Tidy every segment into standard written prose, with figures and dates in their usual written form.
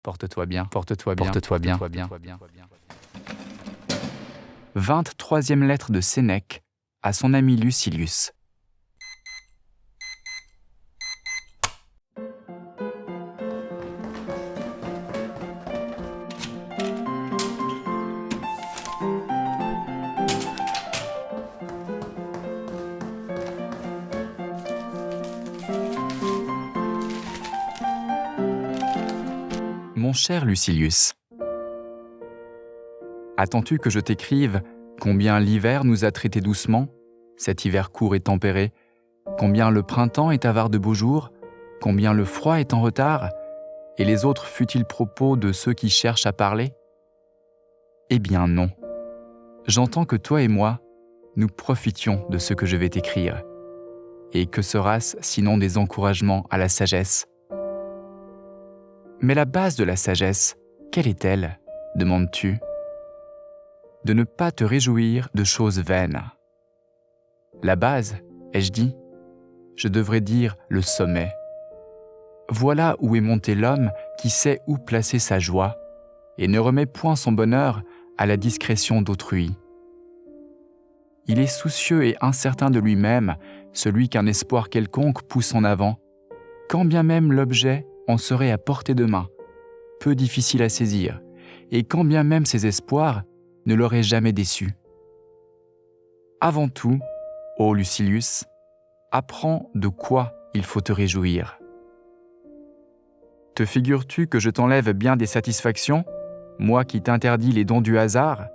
Porte-toi bien, porte-toi bien, porte-toi bien, porte-toi bien. 23e lettre de Sénèque à son ami Lucilius. Mon cher Lucilius, attends-tu que je t'écrive combien l'hiver nous a traités doucement, cet hiver court et tempéré, combien le printemps est avare de beaux jours, combien le froid est en retard, et les autres futiles propos de ceux qui cherchent à parler? Eh bien non. J'entends que toi et moi, nous profitions de ce que je vais t'écrire. Et que sera-ce sinon des encouragements à la sagesse? Mais la base de la sagesse, quelle est-elle, demandes-tu? De ne pas te réjouir de choses vaines. La base, ai-je dit? Je devrais dire le sommet. Voilà où est monté l'homme qui sait où placer sa joie et ne remet point son bonheur à la discrétion d'autrui. Il est soucieux et incertain de lui-même, celui qu'un espoir quelconque pousse en avant, quand bien même l'objet en serait à portée de main, peu difficile à saisir, et quand bien même ses espoirs ne l'auraient jamais déçu. Avant tout, ô Lucilius, apprends de quoi il faut te réjouir. Te figures-tu que je t'enlève bien des satisfactions, moi qui t'interdis les dons du hasard,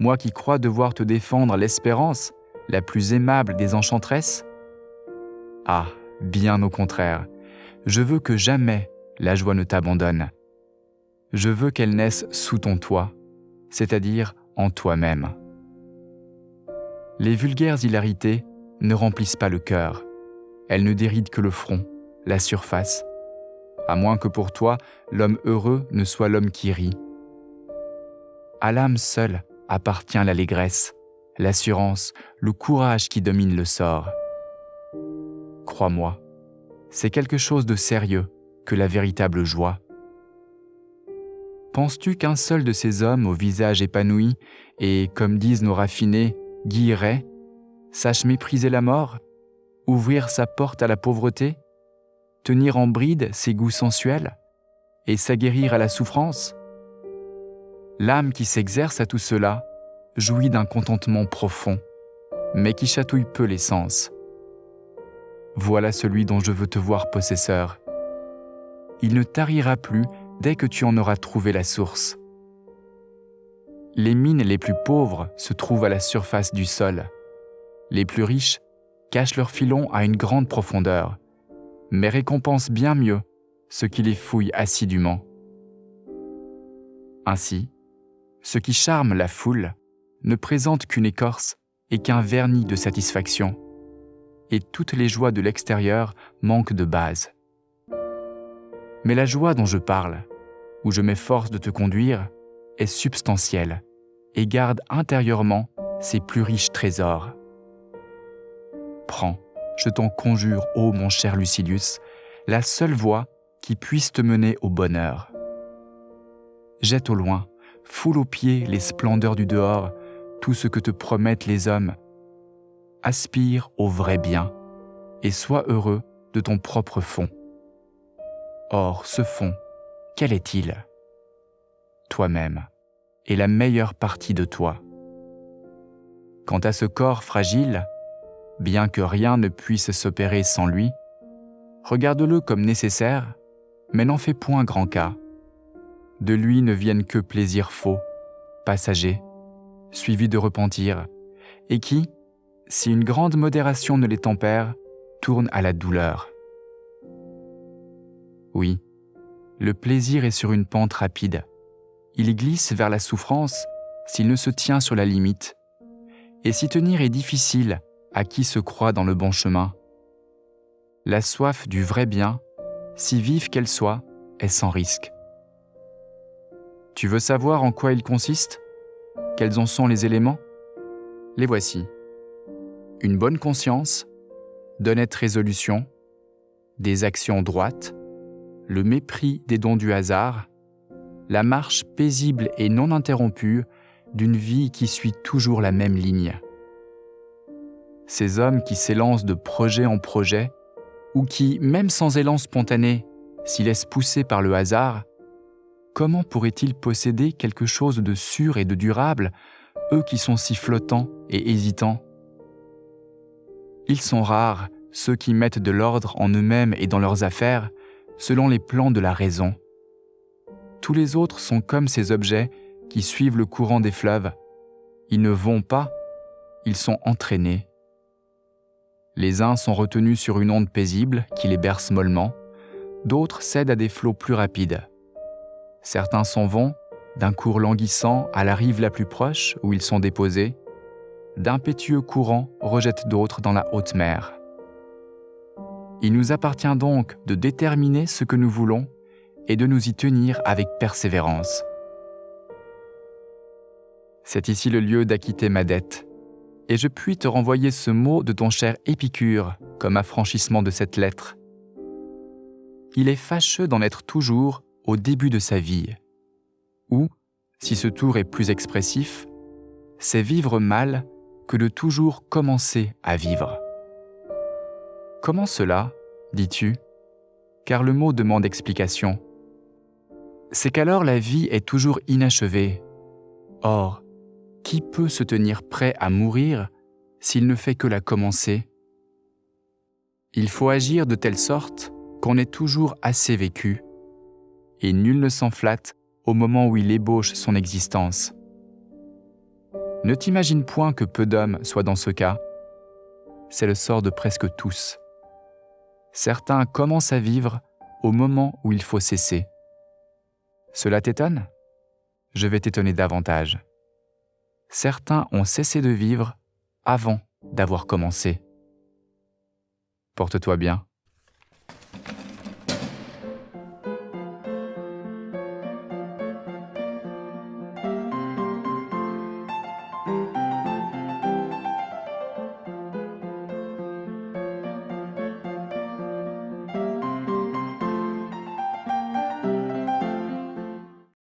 moi qui crois devoir te défendre l'espérance, la plus aimable des enchantresses? Ah, bien au contraire, je veux que jamais la joie ne t'abandonne. Je veux qu'elle naisse sous ton toit, c'est-à-dire en toi-même. Les vulgaires hilarités ne remplissent pas le cœur, elles ne dérident que le front, la surface, à moins que pour toi, l'homme heureux ne soit l'homme qui rit. À l'âme seule appartient l'allégresse, l'assurance, le courage qui domine le sort. Crois-moi, c'est quelque chose de sérieux que la véritable joie. Penses-tu qu'un seul de ces hommes au visage épanoui et, comme disent nos raffinés, guillerait, sache mépriser la mort, ouvrir sa porte à la pauvreté, tenir en bride ses goûts sensuels et s'aguerrir à la souffrance? L'âme qui s'exerce à tout cela jouit d'un contentement profond, mais qui chatouille peu les sens. Voilà celui dont je veux te voir possesseur. Il ne tarira plus dès que tu en auras trouvé la source. Les mines les plus pauvres se trouvent à la surface du sol. Les plus riches cachent leurs filons à une grande profondeur, mais récompensent bien mieux ceux qui les fouillent assidûment. Ainsi, ce qui charme la foule ne présente qu'une écorce et qu'un vernis de satisfaction, et toutes les joies de l'extérieur manquent de base. Mais la joie dont je parle, où je m'efforce de te conduire, est substantielle et garde intérieurement ses plus riches trésors. Prends, je t'en conjure, ô mon cher Lucilius, la seule voie qui puisse te mener au bonheur. Jette au loin, foule aux pieds les splendeurs du dehors, tout ce que te promettent les hommes. Aspire au vrai bien et sois heureux de ton propre fond. Or, ce fond, quel est-il? Toi-même est la meilleure partie de toi. Quant à ce corps fragile, bien que rien ne puisse s'opérer sans lui, regarde-le comme nécessaire, mais n'en fais point grand cas. De lui ne viennent que plaisirs faux, passagers, suivis de repentir, et qui, si une grande modération ne les tempère, tournent à la douleur. Oui, le plaisir est sur une pente rapide. Il glisse vers la souffrance s'il ne se tient sur la limite. Et s'y tenir est difficile à qui se croit dans le bon chemin. La soif du vrai bien, si vive qu'elle soit, est sans risque. Tu veux savoir en quoi il consiste? Quels en sont les éléments? Les voici. Une bonne conscience, d'honnêtes résolutions, des actions droites, le mépris des dons du hasard, la marche paisible et non interrompue d'une vie qui suit toujours la même ligne. Ces hommes qui s'élancent de projet en projet, ou qui, même sans élan spontané, s'y laissent pousser par le hasard, comment pourraient-ils posséder quelque chose de sûr et de durable, eux qui sont si flottants et hésitants? Ils sont rares, ceux qui mettent de l'ordre en eux-mêmes et dans leurs affaires, selon les plans de la raison. Tous les autres sont comme ces objets qui suivent le courant des fleuves. Ils ne vont pas, ils sont entraînés. Les uns sont retenus sur une onde paisible qui les berce mollement, d'autres cèdent à des flots plus rapides. Certains s'en vont, d'un cours languissant à la rive la plus proche où ils sont déposés, d'impétueux courants rejettent d'autres dans la haute mer. Il nous appartient donc de déterminer ce que nous voulons et de nous y tenir avec persévérance. C'est ici le lieu d'acquitter ma dette, et je puis te renvoyer ce mot de ton cher Épicure comme affranchissement de cette lettre. Il est fâcheux d'en être toujours au début de sa vie, ou, si ce tour est plus expressif, c'est vivre mal que de toujours commencer à vivre. Comment cela, dis-tu? Car le mot demande explication. C'est qu'alors la vie est toujours inachevée. Or, qui peut se tenir prêt à mourir s'il ne fait que la commencer? Il faut agir de telle sorte qu'on ait toujours assez vécu, et nul ne s'en flatte au moment où il ébauche son existence. Ne t'imagine point que peu d'hommes soient dans ce cas. C'est le sort de presque tous. Certains commencent à vivre au moment où il faut cesser. Cela t'étonne? Je vais t'étonner davantage. Certains ont cessé de vivre avant d'avoir commencé. Porte-toi bien.